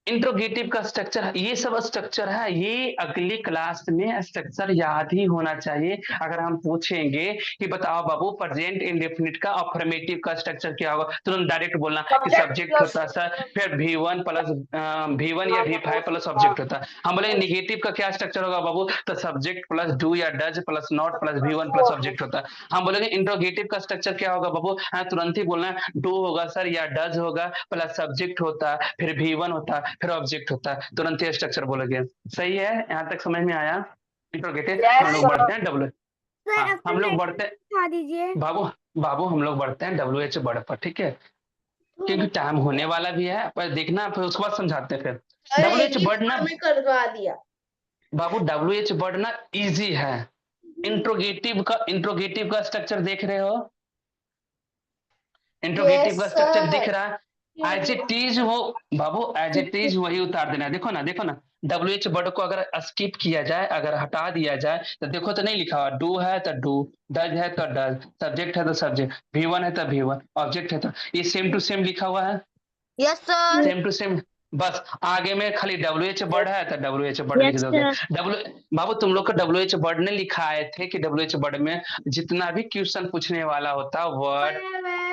इंट्रोगेटिव का स्ट्रक्चर, ये सब स्ट्रक्चर है, ये अगली क्लास में स्ट्रक्चर याद ही होना चाहिए। अगर हम पूछेंगे कि बताओ बाबू प्रेजेंट इंडेफिनिट का अफर्मेटिव का स्ट्रक्चर क्या होगा, तुरंत डायरेक्ट बोलना कि सब्जेक्ट होता है सर, फिर V1 या V5 प्लस ऑब्जेक्ट होता है। हम बोलेंगे निगेटिव का क्या स्ट्रक्चर होगा बाबू, तो सब्जेक्ट प्लस डू या does plus not plus V1 plus object होता है। हम बोलेंगे इंट्रोगेटिव का स्ट्रक्चर क्या होगा बाबू, हाँ तुरंत ही बोलना है डू होगा सर या डज होगा प्लस सब्जेक्ट होता है, फिर V1 होता है, फिर ऑब्जेक्ट होता है, तुरंत ये स्ट्रक्चर बोलोगे। सही है, यहाँ तक समझ में आया? इंट्रोगेटिव। हम लोग बढ़ते हैं डब्ल्यू, हाँ हम लोग बढ़ते हैं बाबू हम लोग बढ़ते हैं WH वर्ड पर, ठीक है। क्योंकि टाइम होने वाला भी है, पर देखना फिर उसके बाद समझाते हैं। फिर WH वर्ड ना करवा दिया। बाबू, WH वर्ड ना इजी है। इंट्रोगेटिव का स्ट्रक्चर देख रहे हो? इंट्रोगेटिव का स्ट्रक्चर दिख रहा है? एज इट इज वो बाबू, एज इट इज वही उतार देना है। देखो ना WH वर्ड को अगर स्किप किया जाए, अगर हटा दिया जाए तो देखो तो नहीं लिखा हुआ, डू है तो डू, डज है तो डज, सब्जेक्ट है तो सब्जेक्ट, V1 है तो V1, ऑब्जेक्ट है तो ये सेम टू सेम लिखा हुआ है, yes sir. Same to same. बस आगे में खाली WH वर्ड है तो WH वर्ड लिख दोगे। बाबू तुम लोग को WH वर्ड ने लिखाए थे कि WH वर्ड में जितना भी क्वेश्चन पूछने वाला होता वर्ड,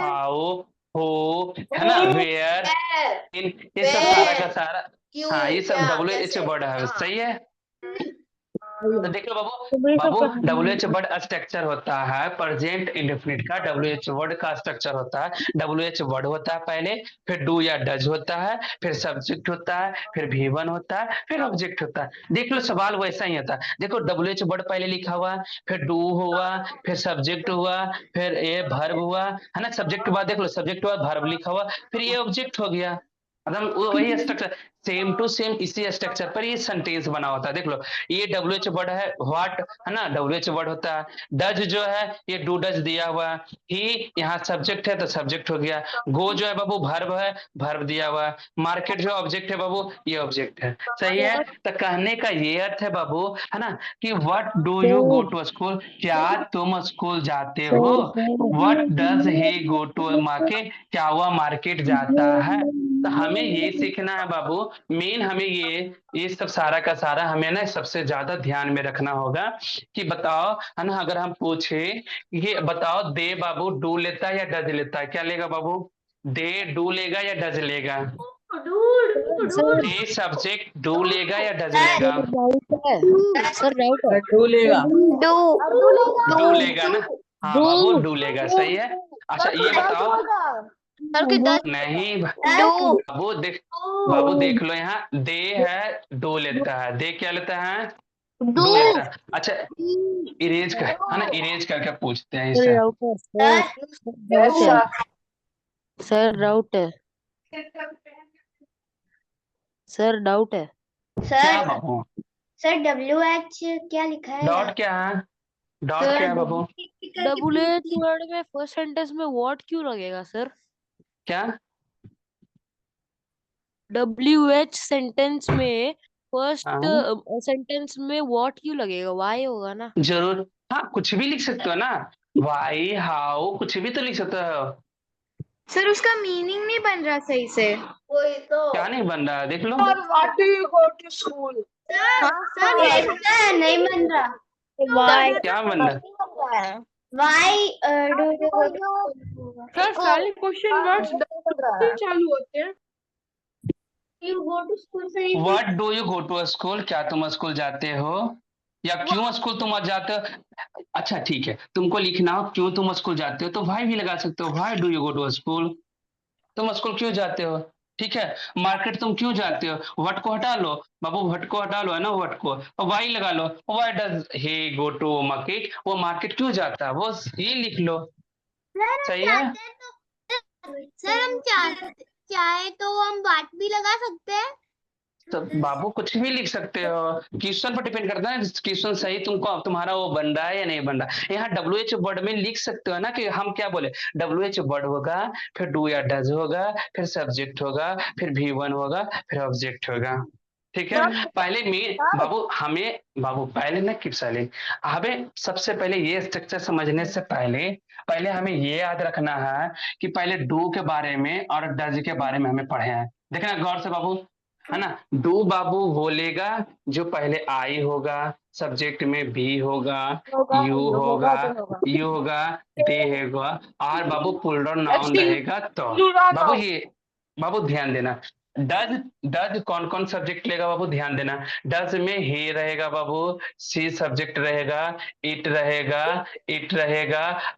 हाउ, हो, है ना, वेयर, इन, ये सब सारा का सारा, हाँ ये सब WH वर्ड है, सही है। तो देख लो बाबू WH वर्ड स्ट्रक्चर होता है, प्रेजेंट इंडेफिनिट का WH वर्ड का स्ट्रक्चर होता है। WH वर्ड होता है पहले, फिर डू या डज होता है, फिर सब्जेक्ट होता है, फिर V1 होता है, फिर ऑब्जेक्ट होता है। देख लो सवाल वैसा ही होता है। देखो WH वर्ड पहले लिखा हुआ, फिर डू हुआ, फिर सब्जेक्ट हुआ, फिर ये वर्ब हुआ, है ना। सब्जेक्ट के बाद देख लो सब्जेक्ट के बाद वर्ब लिखा हुआ, फिर ये ऑब्जेक्ट हो गया। मतलब वही स्ट्रक्चर सेम टू सेम इसी स्ट्रक्चर पर ये सेंटेंस बना होता है। देख लो ये WH वर्ड है, व्हाट है ना, WH वर्ड होता है। डज जो है ये डू डज दिया हुआ है, ही यहाँ सब्जेक्ट है तो सब्जेक्ट हो गया। गो जो है बाबू वर्ब है, वर्ब दिया हुआ है। मार्केट जो ऑब्जेक्ट है बाबू, ये ऑब्जेक्ट है, सही है। तो कहने का ये अर्थ है बाबू, है ना, कि what do you go to school, क्या तुम स्कूल जाते हो। What does he go to market, क्या वह मार्केट जाता है। तो हमें ये सीखना है बाबू, मेन हमें ये सब सारा का सारा हमें ना सबसे ज्यादा ध्यान में रखना होगा कि बताओ, है ना, अगर हम पूछे ये बताओ दे बाबू डू लेता है या डज लेता है, क्या लेगा बाबू, दे डू लेगा या डज लेगा? ए सब्जेक्ट डू लेगा या डज लेगा? सर राइट है डू लेगा। डू लेगा ना? हाँ बाबू डू लेगा, सही है। अच्छा ये बताओ, नहीं बाबू देख लो यहाँ, दे है डो लेता है, दे क्या लेता है? डू लेता है। अच्छा इरेज कर, है ना, इरेज करके पूछते हैं इससे। सर डाउट है सर डाउट है क्या सर बाबू? सर WH क्या लिखा है डॉट क्या है? डॉट क्या है बाबू? WH वर्ड में फर्स्ट सेंटेंस में व्हाट क्यों लगेगा सर? क्या? WH सेंटेंस में फर्स्ट हाँ सेंटेंस में व्हाट क्यों लगेगा? वाई होगा ना। जरूर, हाँ कुछ भी लिख सकते हो ना, वाई हाउ कुछ भी तो लिख सकते हो। सर उसका मीनिंग नहीं बन रहा सही से। वही तो क्या नहीं बन रहा देख लो। What do you go to school? Sir नहीं बन रहा क्या बन रहा? वाई सर सारे क्वेश्चन वर्ड्स से चालू होते हैं। यू गो टू स्कूल से what do you go to school, क्या तुम स्कूल जाते हो, या क्यों स्कूल तुम जाते हो। अच्छा ठीक है, तुमको लिखना हो क्यों तुम स्कूल जाते हो तो भाई भी लगा सकते हो, why do you go to school, तुम स्कूल क्यों जाते हो। ठीक है, मार्केट तुम क्यों जाते हो, व्हाट को हटा लो बाबू, व्हाट को हटा लो, है ना, व्हाट को, और वाई लगा लो, why does he go to market, वो मार्केट क्यों जाता है, वो ये लिख लो। सही है। सर हम चाहे तो हम बात भी लगा सकते हैं। तो बाबू कुछ भी लिख सकते हो, क्वेश्चन पर डिपेंड करता है क्वेश्चन सही तुमको तुम्हारा वो बन रहा है या नहीं बन रहा है। यहाँ WH वर्ड में लिख सकते हो ना कि हम क्या बोले, WH वर्ड होगा, फिर डू या डज होगा, फिर सब्जेक्ट होगा, फिर V1 होगा, फिर ऑब्जेक्ट होगा। ठीक है, पहले में बाबू पहले ना कीप साइलेंट, हमें सबसे पहले ये स्ट्रक्चर समझने से पहले हमें ये याद रखना है कि पहले डू के बारे में और डज के बारे में हमें पढ़े हैं। देखना गौर से बाबू, है ना, डू बाबू वो लेगा जो पहले आई होगा, सब्जेक्ट में बी होगा, यू होगा, दे होगा, और बाबू पुल्डर नाउन रहेगा तो बाबू ध्यान देना। डज डज कौन कौन सब्जेक्ट लेगा बाबू, ध्यान देना। डज में ही रहेगा बाबू, सी सब्जेक्ट रहेगा, इट रहेगा,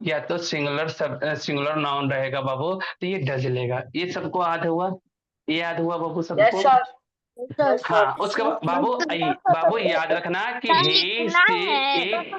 या तो सिंगुलर नाउन रहेगा बाबू, तो ये डज लेगा। ये सबको याद हुआ बाबू सबको। हाँ उसके बाद बाबू याद रखना कि ही सी इट,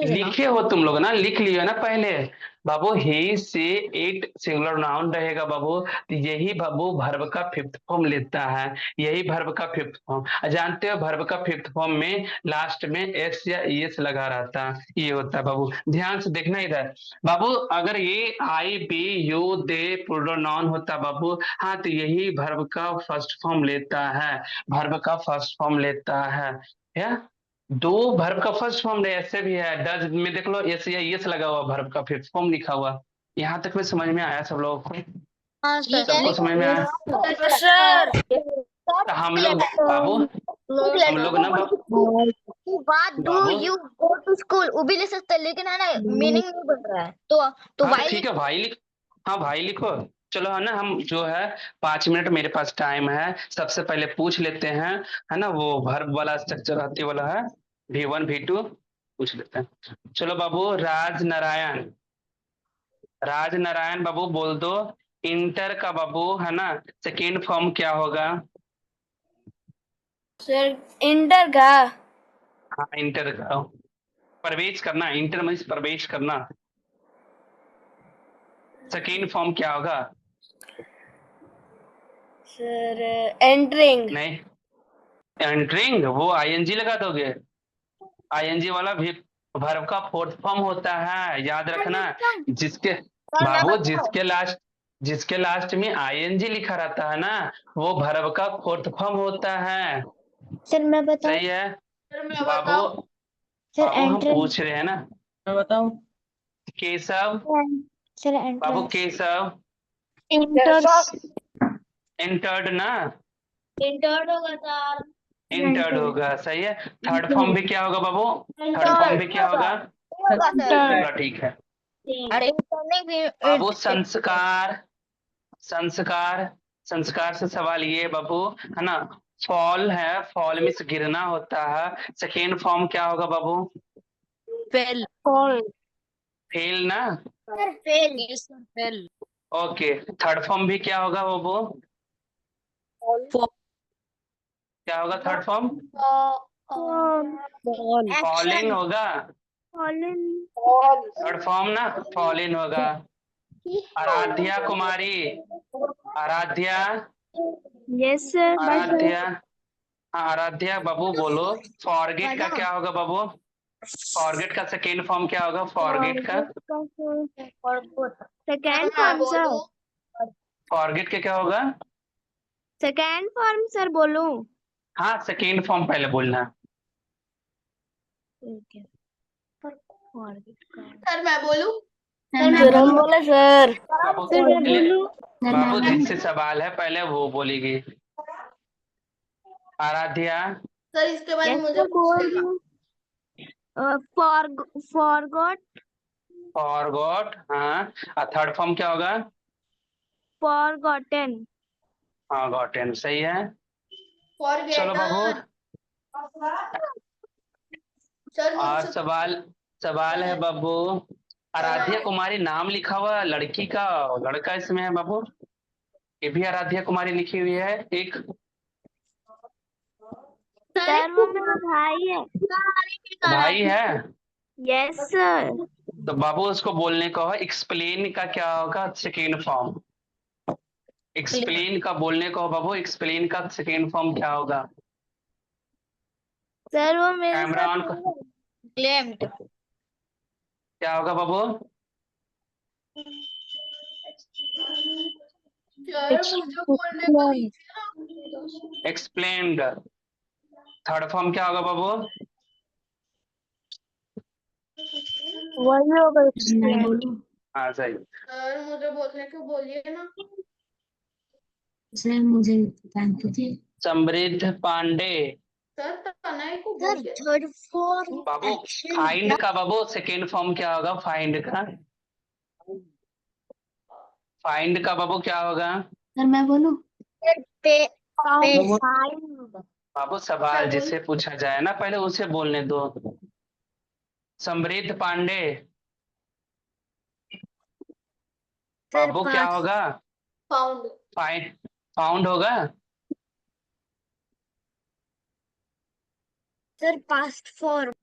लिखे हो तुम लोग ना, लिख लियो ना पहले बाबू, ही सी इट सिंगुलर नाउन रहेगा बाबू, तो यही बाबू वर्ब का फिफ्थ फॉर्म लेता है, यही वर्ब का फिफ्थ फॉर्म। जानते हो वर्ब का फिफ्थ फॉर्म में लास्ट में एस या एस लगा रहता है, ये होता है बाबू। ध्यान से देखना इधर बाबू, अगर ये I we you they plural noun होता बाबू, हाँ तो यही वर्ब का फर्स्ट फॉर्म लेता है, वर्ब का फर्स्ट फॉर्म लेता है। या दो वर्ब का फर्स्ट फॉर्म ऐसे भी है, डज में देख लो एस या एस लगा हुआ, वर्ब का फिफ्थ फॉर्म लिखा हुआ। यहाँ तक में समझ में आया सब लोगों को? सबको समझ में आया? तो हम लोग बाबू, हम लोग ना व्हाट डू बाबू यू गो टू स्कूल वो भी ले सकते हैं, लेकिन है ना मीनिंग नहीं बन रहा है तो हाँ तो वाई ठीक है भाई लिख, हाँ भाई लिखो। चलो है ना, हम जो है 5 मिनट मेरे पास टाइम है, सबसे पहले पूछ लेते हैं, है ना, वो वर्ब वाला स्ट्रक्चर आती वाला है, V1 V2 पूछ लेते हैं। चलो बाबू, राज नारायण बाबू बोल दो, इंटर का बाबू है ना सेकेंड फॉर्म क्या होगा? सर इंटर का हाँ इंटर का प्रवेश करना, इंटर मीन्स प्रवेश करना, सेकेंड फॉर्म क्या होगा? सर एंटरिंग नहीं, एंटरिंग वो ING लगा दोगे, ING वाला भी वर्ब का फोर्थ फॉर्म होता है, याद रखना। जिसके बाबू जिसके लास्ट में ING लिखा रहता है ना, वो वर्ब का फोर्थ फॉर्म होता है। सर मैं बताऊं सही है बाबू, सर बाबू हम एंट्रेंस पूछ रहे हैं ना। मैं बताऊं? केशव सर बाबू, एंट्रेंस केशव इंटर्ड ना, इंटर्ड होगा सर इंटर्ड होगा, सही है। थर्ड फॉर्म भी क्या होगा बाबू, थर्ड फॉर्म भी क्या होगा? चलो ठीक है अरे इंटरनेट भी बाबू, संस्कार संस्कार से सवाल ये बाबू है ना, फॉल है, फॉल मीन्स गिरना होता है, सेकेंड फॉर्म क्या होगा बाबू? Fell. फेल ना, sir fail. Yes, sir. Fell. Okay. Third form भी क्या होगा बाबू? Fall. क्या होगा थर्ड फॉर्म? Fall. फॉलिंग होगा, फॉलन। थर्ड फॉर्म ना, फॉलिन होगा। आराध्या कुमारी, आराध्या, यस सर। आराध्या, हाँ आराध्या बाबू बोलो, फॉरगेट का क्या होगा बाबू? फॉरगेट का सेकेंड फॉर्म क्या होगा? फॉरगेट का सेकेंड मैं फॉर्म सर। बोलूं? फॉरगेट का क्या होगा? सेकेंड फॉर्म सर बोलूं? हाँ सेकेंड फॉर्म पहले बोलना। सर मैं बोलूं? बोले सर. बाबू सर मैं पहले, बोलूं? बाबू जिससे सवाल है पहले वो बोलेगी। आराध्या, सर इसके बाद यस मुझे सर पूछेगा। फॉरगॉट। फॉरगॉट, हाँ। थर्ड फॉर्म क्या होगा? फॉरगॉटन। हाँ गॉटेन, सही है। चलो फॉरगेटन। बाबू, सर और मुझसे सवाल, सवाल है बाबू, आराध्या कुमारी नाम लिखा हुआ लड़की का लड़का इसमें है बाबू? ये भी आराध्या कुमारी लिखी हुई है एक। सर वो मेरा भाई है। भाई है, यस सर। तो बाबू उसको बोलने को है एक्सप्लेन का क्या होगा सेकेंड फॉर्म? एक्सप्लेन का बोलने को हो बाबू, एक्सप्लेन का सेकेंड फॉर्म क्या होगा? सर वो मेरे कैमरा ऑन, क्लेम्ड। क्या होगा बाबू? सर मुझे बोलने को दीजिए। एक्सप्लेन्ड। थर्ड फॉर्म क्या होगा बाबू? वही होगा। हाँ सही। सर मुझे बोलने को बोलिए ना। समृद्ध पांडे। सर तनय को सर बोलिए। थर्ड फॉर्म बाबू एक्शन फाइंड का बाबू सेकेंड फॉर्म क्या होगा? फाइंड का, फाइंड का बाबू क्या होगा? पे फाइंड। बाबू सर सवाल बोल। जिससे पूछा जाए ना पहले उसे बोलने दो। समृद्ध पांडे, सर बाबू क्या पास। होगा? फाउंड। फाइंड, फाउंड होगा। Sir past form.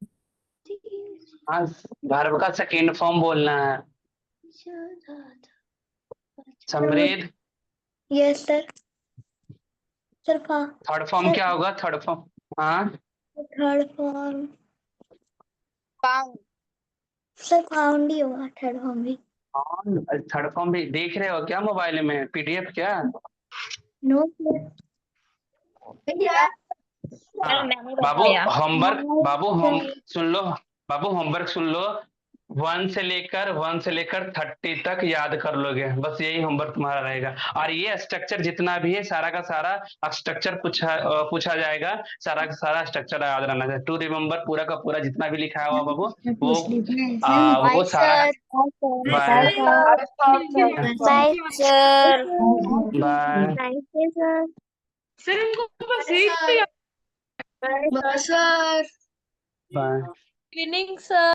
हाँ, वर्ब का सेकेंड फॉर्म बोलना है। Samriddh, yes sir. Sir third form क्या होगा? थर्ड फॉर्म, हाँ third form found. Sir found ही होगा थर्ड फॉर्म भी। थर्ड फॉर्म भी देख रहे हो क्या मोबाइल में? पीडीएफ क्या? नो हाँ बाबू होमवर्क, बाबू हम सुन लो, बाबू होमवर्क सुन लो, 1 से लेकर 30 तक याद कर लोगे, बस यही होमवर्क तुम्हारा रहेगा। और ये स्ट्रक्चर जितना भी है सारा का सारा स्ट्रक्चर पूछा जाएगा, सारा का सारा स्ट्रक्चर याद रहना चाहिए, टू रिमेम्बर पूरा का पूरा जितना भी लिखा हुआ बाबू वो सारा। Bye bye sir. Bye bye sir. Sir इनको बस अरे एक तो sir. Bye sir. Bye. Evening, sir.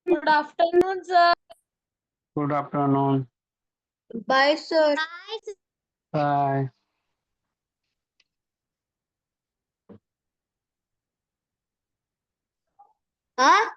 Good afternoon, sir. Good afternoon. Bye sir. Bye. हाँ